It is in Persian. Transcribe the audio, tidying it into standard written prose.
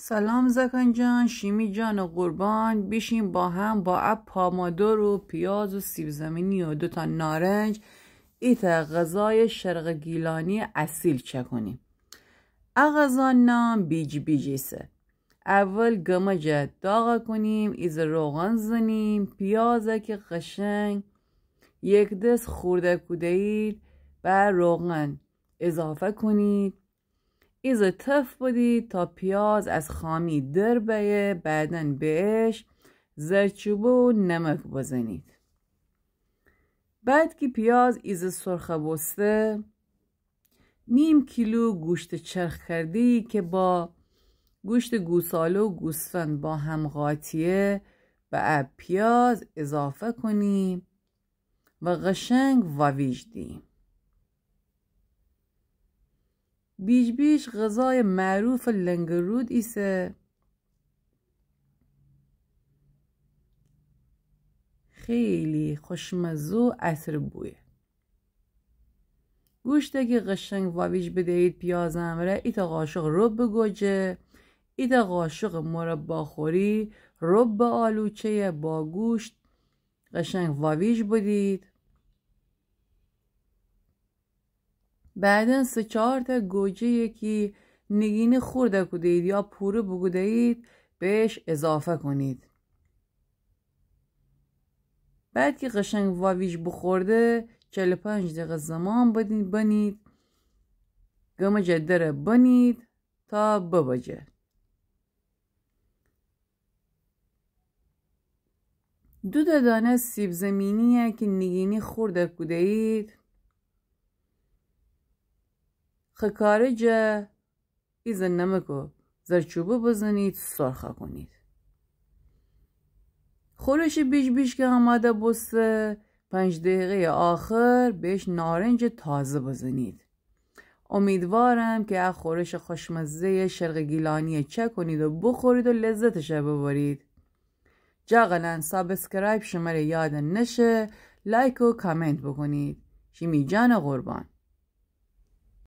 سلام زکان جان، شیمی جان و قربان. بشین با هم با اب پامادور و پیاز و سیب زمینی و 2 نارنج ایتا غذای شرق گیلانی اصیل چکنیم. غذا نام بیجیسه. اول گمجه داغ کنیم، ایز روغن زنیم، پیازه که قشنگ 1 دست خورده کدهید و روغن اضافه کنید. ایزو تف بدید تا پیاز از خامی در بیه. بعدن بهش زرچوبه و نمک بزنید. بعد که پیاز ایزو سرخه بسته، نیم کیلو گوشت چرخ کردی که با گوشت گوساله و گوسفند با هم قاطیه و پیاز اضافه کنیم و قشنگ واویج دیم. بیش غذای معروف لنگرود ایسه. خیلی خوشمزه و عطر بویه. گوشته که قشنگ واویج بدهید پیازم را ایتا قاشق رب گوجه، ایتا قاشق مربا خوری رب آلوچه با گوشت قشنگ واویج بدید. بعدن 3-4 تا گوجه یکی نگینه خورده کدید یا پوره بگودید بهش اضافه کنید. بعد که قشنگ واویج بخورده 45 دقیقه زمان بنید. گمجه دره بنید تا ببجه. 2 دانه سیب زمینیه که نگینی خورده کدید خکارجه ایز نمک و زرچوبه بزنید، سرخه کنید. خورش بیش که آماده بسته 5 دقیقه آخر بهش نارنج تازه بزنید. امیدوارم که از خورش خوشمزه شرق گیلانی چک کنید و بخورید و لذتش ببرید. جاقلا سابسکرایب شماره یاد نشه، لایک و کامنت بکنید. شیمی جان قربان.